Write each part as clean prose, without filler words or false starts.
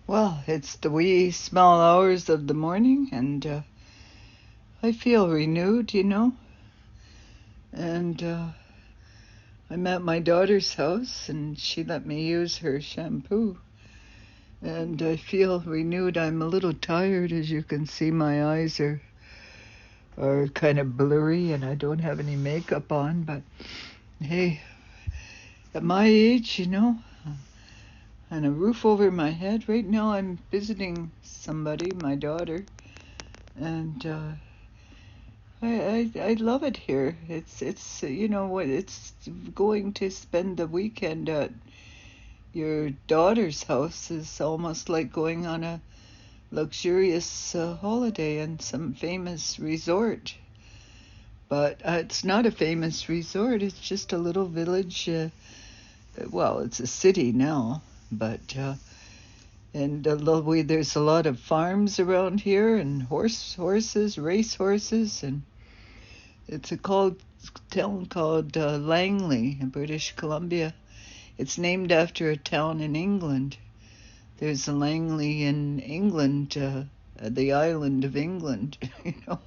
Well, it's the wee small hours of the morning, and I feel renewed, And I'm at my daughter's house, and she let me use her shampoo. And I feel renewed. I'm a little tired, as you can see. My eyes are kind of blurry, and I don't have any makeup on. But hey, at my age, and a roof over my head. Right now, I'm visiting somebody, my daughter, and I love it here. It's what it's going to spend the weekend at your daughter's house is almost like going on a luxurious holiday in some famous resort. But it's not a famous resort. It's just a little village. Well, it's a city now, but and there's a lot of farms around here and race horses, and it's a town called Langley in British Columbia. It's named after a town in England. There's a Langley in England, the island of England. A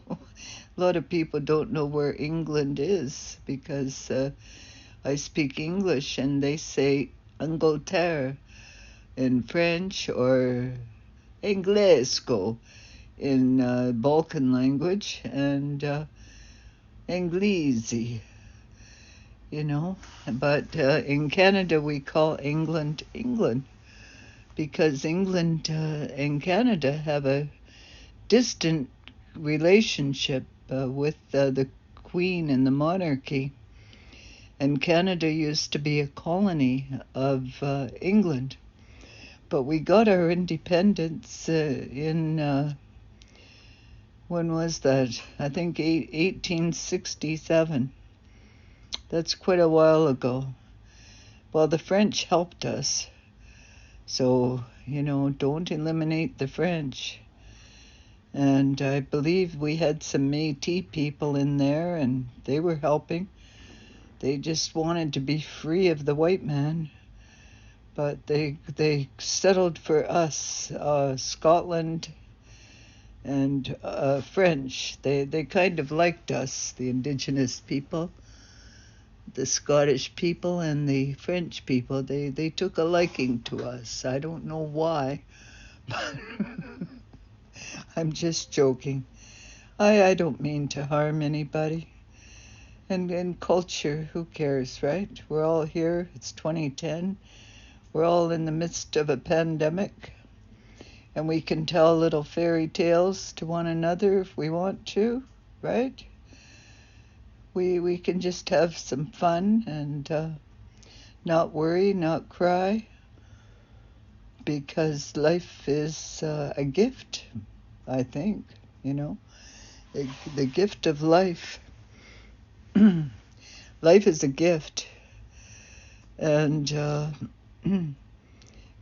lot of people don't know where England is because I speak English and they say Angleterre in French or Inglesco in Balkan language, and Anglese, But in Canada we call England England because England and Canada have a distant relationship with the Queen and the monarchy. And Canada used to be a colony of England. But we got our independence in, when was that? I think 1867. That's quite a while ago. Well, the French helped us. So, don't eliminate the French. And I believe we had some Métis people in there, and they were helping. They just wanted to be free of the white man. But they settled for us, Scotland and French. They kind of liked us, the indigenous people, the Scottish people and the French people. They took a liking to us. I don't know why, but I'm just joking. I don't mean to harm anybody. And culture, who cares, right? We're all here. It's 2010. We're all in the midst of a pandemic, and we can tell little fairy tales to one another if we want to, right? We can just have some fun and not worry, not cry, because life is a gift, I think, the gift of life. Life is a gift, and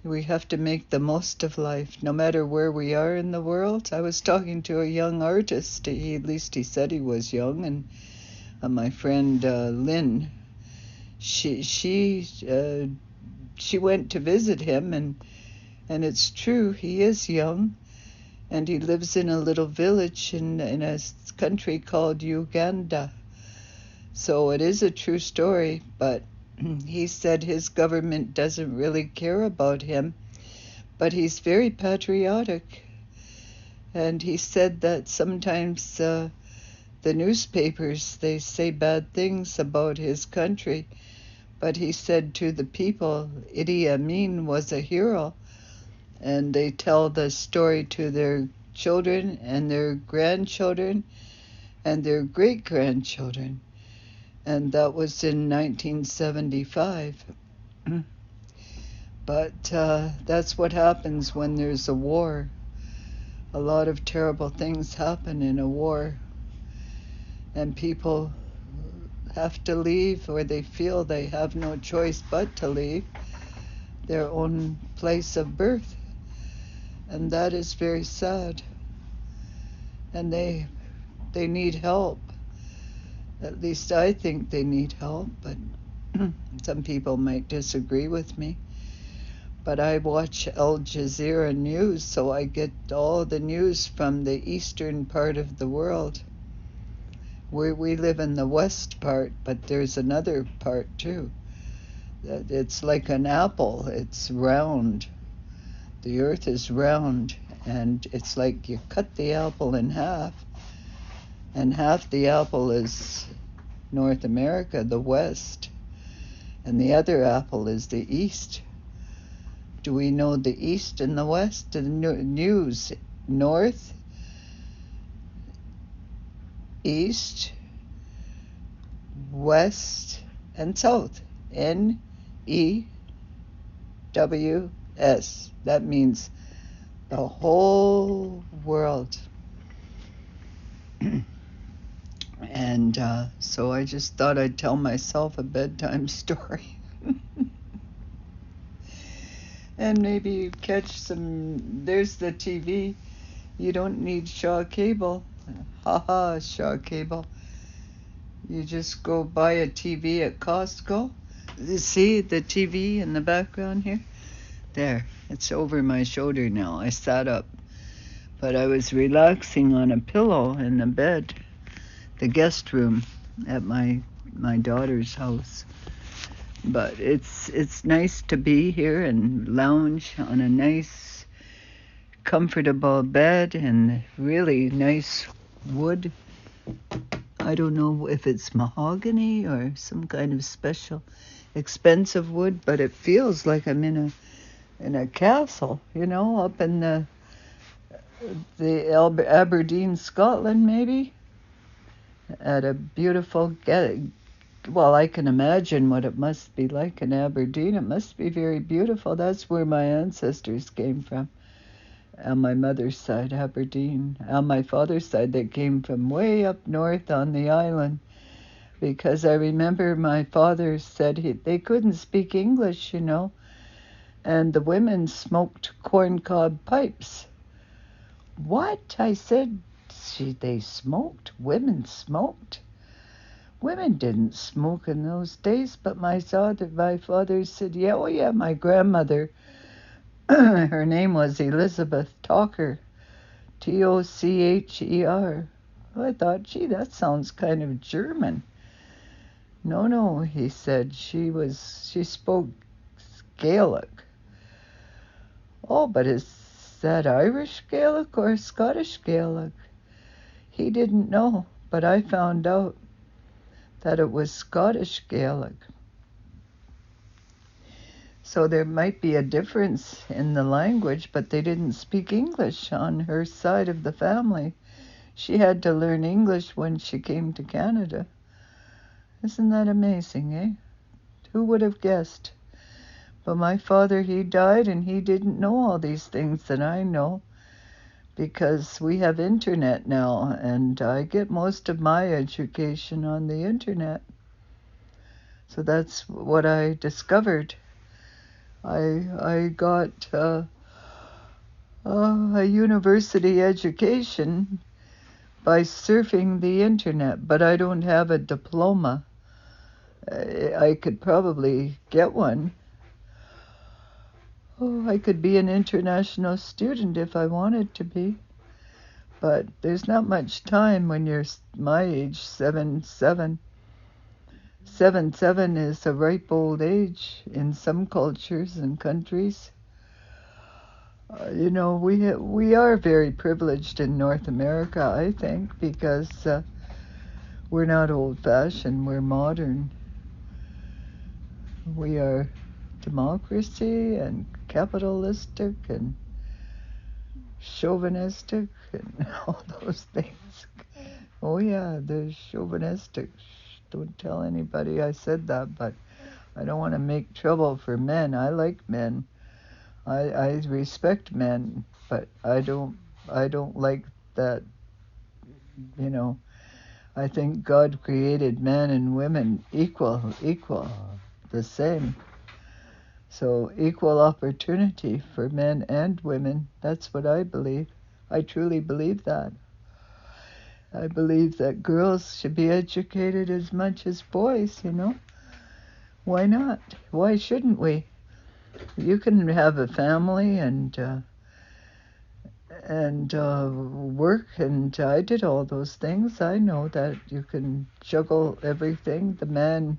we have to make the most of life, no matter where we are in the world. I was talking to a young artist. At least he said he was young, and my friend Lynn, she went to visit him, and it's true, he is young, and he lives in a little village in a country called Uganda. So it is a true story, but he said his government doesn't really care about him, but he's very patriotic. And he said that sometimes the newspapers, they say bad things about his country, but he said to the people, Idi Amin was a hero, and they tell the story to their children and their grandchildren and their great-grandchildren. And that was in 1975. But that's what happens when there's a war. A lot of terrible things happen in a war, and people have to leave, or they feel they have no choice but to leave their own place of birth. And that is very sad. And they need help. At least I think they need help, but some people might disagree with me. but I watch Al Jazeera News, so I get all the news from the eastern part of the world. We live in the west part, but there's another part too. It's like an apple. It's round. The earth is round, and it's like you cut the apple in half, and half the apple is North America, the west, and the other apple is the east. Do we know the east and the west? The news, north, east, west, and south. NEWS. That means the whole world. And so I just thought I'd tell myself a bedtime story. And maybe catch some. There's the TV. You don't need Shaw cable. Haha, Shaw cable. You just go buy a TV at Costco. You see the TV in the background here? There, it's over my shoulder now. I sat up, but I was relaxing on a pillow in the bed, the guest room at my daughter's house. But it's nice to be here and lounge on a nice, comfortable bed and really nice wood. I don't know if it's mahogany or some kind of special expensive wood, but it feels like I'm in a castle, up in the Aberdeen, Scotland, maybe, at a beautiful well, I can imagine what it must be like in Aberdeen. It must be very beautiful. That's where my ancestors came from. On my mother's side, Aberdeen. On my father's side, they came from way up north on the island. Because I remember my father said they couldn't speak English, and the women smoked corncob pipes. What? I said, they smoked? Women smoked? Women didn't smoke in those days, but my father said, yeah, oh yeah, my grandmother, her name was Elizabeth Talker, Tocher. I thought, gee, that sounds kind of German. No, he said, she spoke Gaelic. Oh, but is that Irish Gaelic or Scottish Gaelic? He didn't know, but I found out that it was Scottish Gaelic. So there might be a difference in the language, but they didn't speak English on her side of the family. She had to learn English when she came to Canada. Isn't that amazing, eh? Who would have guessed? But my father, he died, and he didn't know all these things that I know, because we have internet now, and I get most of my education on the internet. So that's what I discovered. I got a university education by surfing the internet, but I don't have a diploma. I could probably get one. Oh, I could be an international student if I wanted to be. But there's not much time when you're my age, 7'7". 7'7" is a ripe old age in some cultures and countries. We are very privileged in North America, I think, because we're not old-fashioned, we're modern. We are democracy and capitalistic and chauvinistic and all those things. Oh yeah, they're chauvinistic. Don't tell anybody I said that, but I don't want to make trouble for men. I like men. I respect men, but I don't like that, I think God created men and women equal, the same. So equal opportunity for men and women, that's what I believe. I truly believe that. I believe that girls should be educated as much as boys, Why not? Why shouldn't we? You can have a family and work, and I did all those things. I know that you can juggle everything. The man,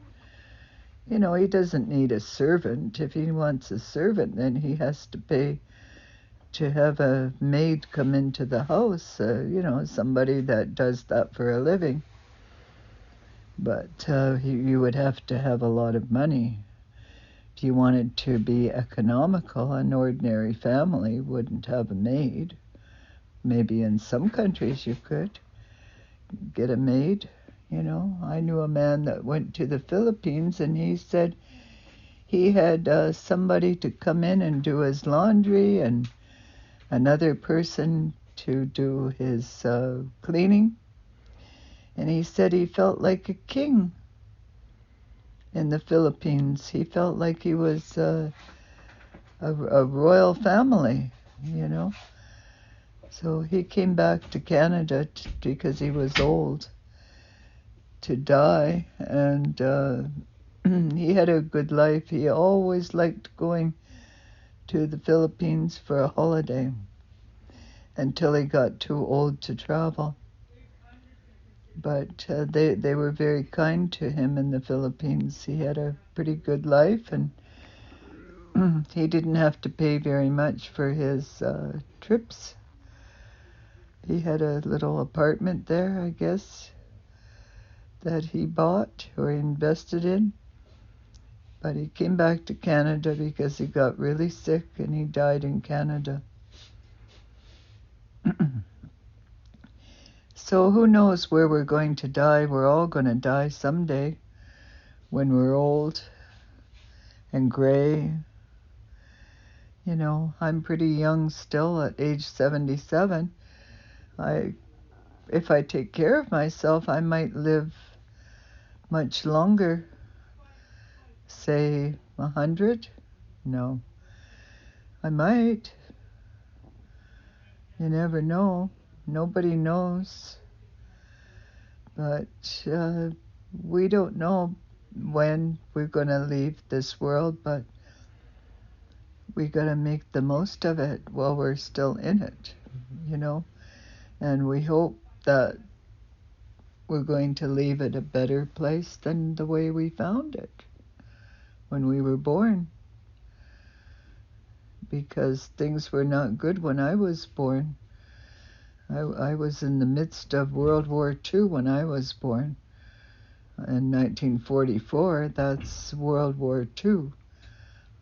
he doesn't need a servant. If he wants a servant, then he has to pay to have a maid come into the house, somebody that does that for a living. But you would have to have a lot of money. If you wanted to be economical, an ordinary family wouldn't have a maid. Maybe in some countries you could get a maid. I knew a man that went to the Philippines, and he said he had somebody to come in and do his laundry and another person to do his cleaning. And he said he felt like a king in the Philippines. He felt like he was a royal family, you know. So he came back to Canada because he was old to die, and he had a good life. He always liked going to the Philippines for a holiday until he got too old to travel. But they were very kind to him in the Philippines. He had a pretty good life, and he didn't have to pay very much for his trips. He had a little apartment there, I guess, that he bought or invested in. But he came back to Canada because he got really sick, and he died in Canada. So who knows where we're going to die? We're all going to die someday when we're old and gray. I'm pretty young still at age 77. If I take care of myself, I might live much longer. Say 100? No. I might. You never know. Nobody knows. But we don't know when we're going to leave this world, but we got to make the most of it while we're still in it, And we hope that we're going to leave it a better place than the way we found it when we were born. Because things were not good when I was born. I was in the midst of World War II when I was born. In 1944, that's World War II.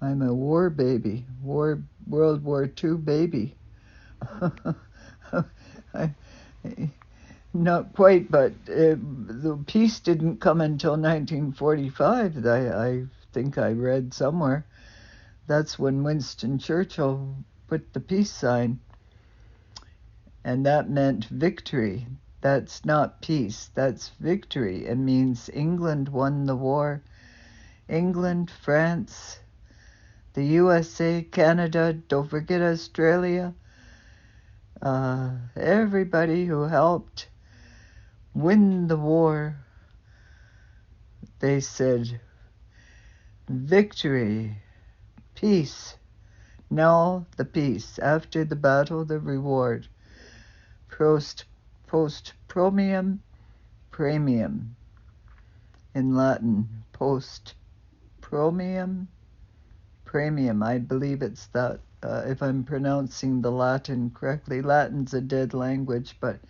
I'm a war baby, World War II baby. Not quite, but the peace didn't come until 1945. I think I read somewhere. That's when Winston Churchill put the peace sign. And that meant victory. That's not peace, that's victory. It means England won the war. England, France, the USA, Canada, don't forget Australia. Everybody who helped win the war, they said, victory, peace. Now the peace. After the battle, the reward. Post promium, premium. In Latin, post promium, premium. I believe it's that, if I'm pronouncing the Latin correctly. Latin's a dead language, but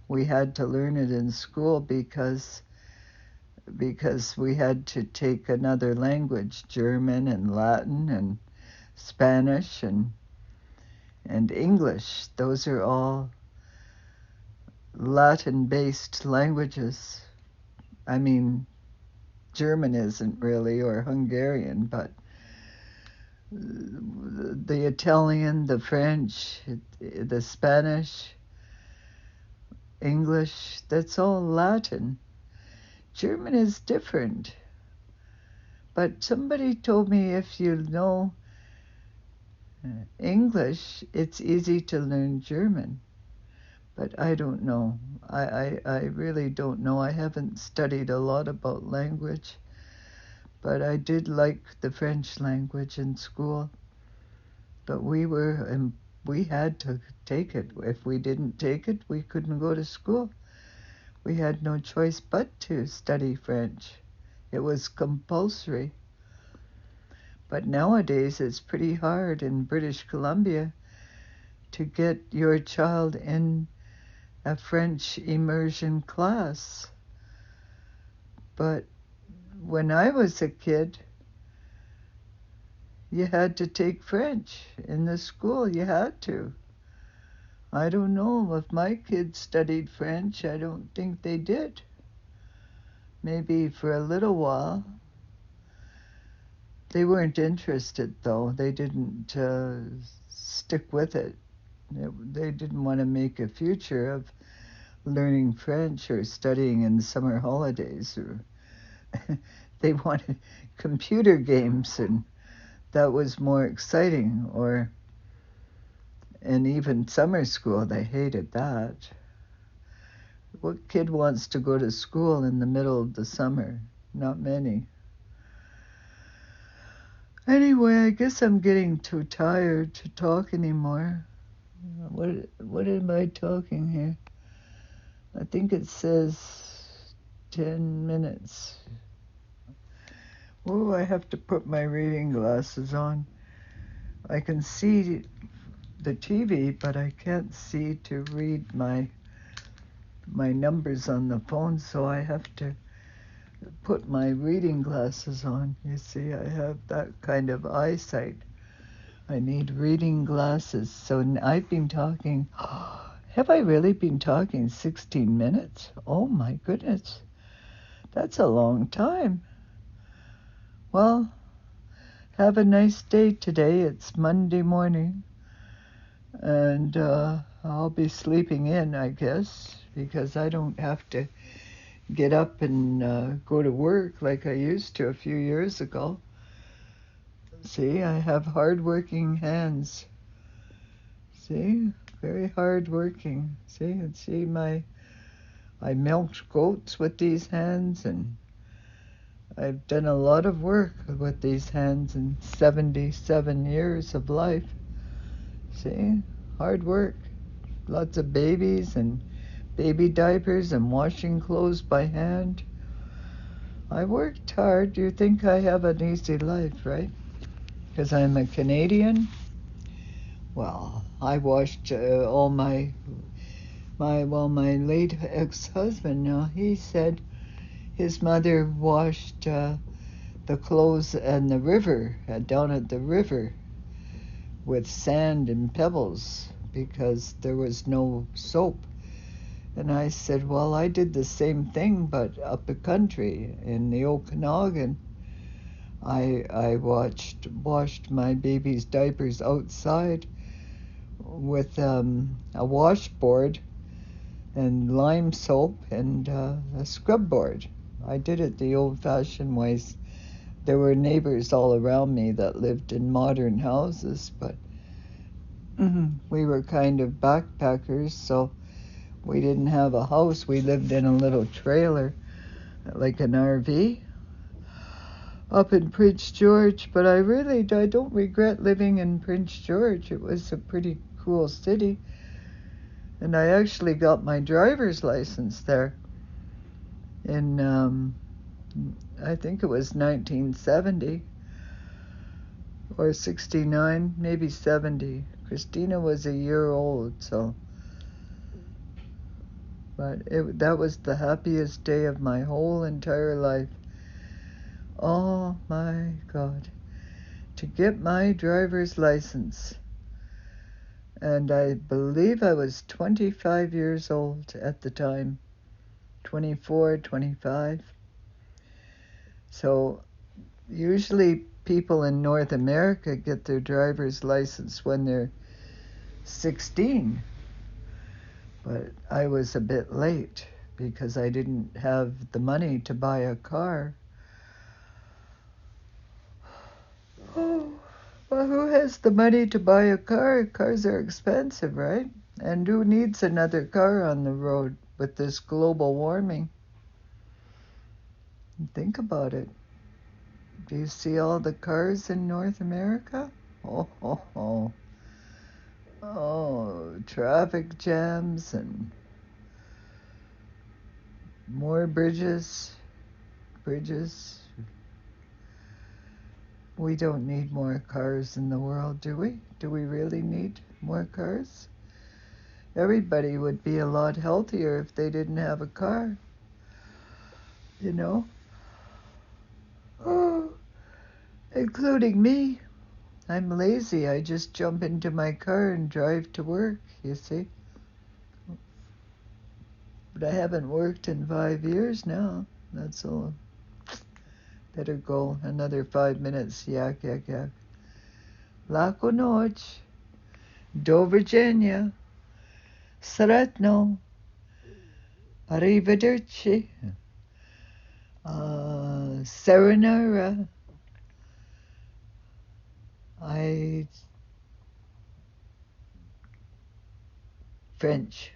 we had to learn it in school because we had to take another language, German and Latin and Spanish and English. Those are all Latin-based languages. I mean, German isn't really, or Hungarian, but the Italian, the French, the Spanish, English, that's all Latin. German is different. But somebody told me if you know English, it's easy to learn German. But I don't know. I really don't know. I haven't studied a lot about language. But I did like the French language in school. But we had to take it. If we didn't take it, we couldn't go to school. We had no choice but to study French. It was compulsory. But nowadays it's pretty hard in British Columbia to get your child in a French immersion class. But when I was a kid, you had to take French in the school. You had to. I don't know if my kids studied French. I don't think they did. Maybe for a little while. They weren't interested, though. They didn't stick with it. They didn't want to make a future of learning French or studying in the summer holidays. Or they wanted computer games, and that was more exciting. And even summer school, they hated that. What kid wants to go to school in the middle of the summer? Not many. Anyway, I guess I'm getting too tired to talk anymore. What am I talking here? I think it says 10 minutes. Oh, I have to put my reading glasses on. I can see the TV, but I can't see to read my numbers on the phone, so I have to put my reading glasses on. You see, I have that kind of eyesight. I need reading glasses. So I've been talking. Have I really been talking 16 minutes? Oh my goodness. That's a long time. Well, have a nice day today. It's Monday morning. And I'll be sleeping in, I guess, because I don't have to get up and go to work like I used to a few years ago. See, I have hard-working hands. See, very hard-working. See, I milked goats with these hands, and I've done a lot of work with these hands in 77 years of life. See, hard work. Lots of babies and baby diapers and washing clothes by hand. I worked hard. You think I have an easy life, right? Because I'm a Canadian. Well, I washed all my late ex-husband, now he said his mother washed the clothes in the river, down at the river, with sand and pebbles because there was no soap. And I said, well, I did the same thing, but up the country in the Okanagan. I washed my baby's diapers outside with a washboard and lime soap and a scrub board. I did it the old-fashioned ways. There were neighbors all around me that lived in modern houses, but we were kind of backpackers, so we didn't have a house. We lived in a little trailer, like an RV, up in Prince George. But I don't regret living in Prince George. It was a pretty cool city. And I actually got my driver's license there in, I think it was 1970 or 69, maybe 70. Christina was a year old, so. But that was the happiest day of my whole entire life. Oh my God. To get my driver's license. And I believe I was 25 years old at the time. 24, 25. So usually people in North America get their driver's license when they're 16. But I was a bit late because I didn't have the money to buy a car. Oh, well, who has the money to buy a car? Cars are expensive, right? And who needs another car on the road with this global warming? Think about it. Do you see all the cars in North America? Oh, oh, oh. Oh, traffic jams and more bridges. Bridges. We don't need more cars in the world, do we? Do we really need more cars? Everybody would be a lot healthier if they didn't have a car. You know? Oh, including me. I'm lazy. I just jump into my car and drive to work, you see? But I haven't worked in 5 years now. That's all. Better go another 5 minutes. Yak, yak, yak. Laco noć. Do Virginia. Sretno. Arrivederci. Serenara. French.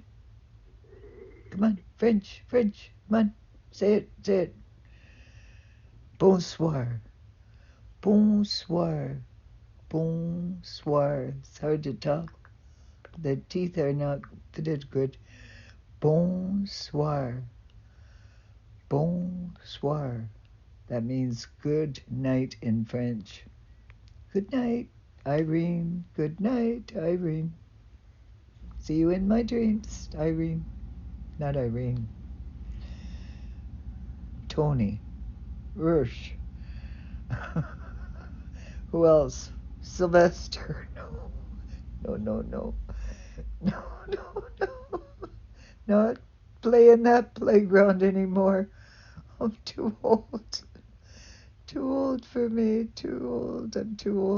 Come on, French, French. Come on. Say it, say it. Bonsoir. Bonsoir. Bonsoir. It's hard to talk. The teeth are not fitted good. Bonsoir. Bonsoir. That means good night in French. Good night, Irene. Good night, Irene. See you in my dreams, Irene. Not Irene. Tony. Rush. Who else? Sylvester. No. No, no, no. No, no, no. Not playing that playground anymore. I'm too old. Too old for me. Too old. I'm too old.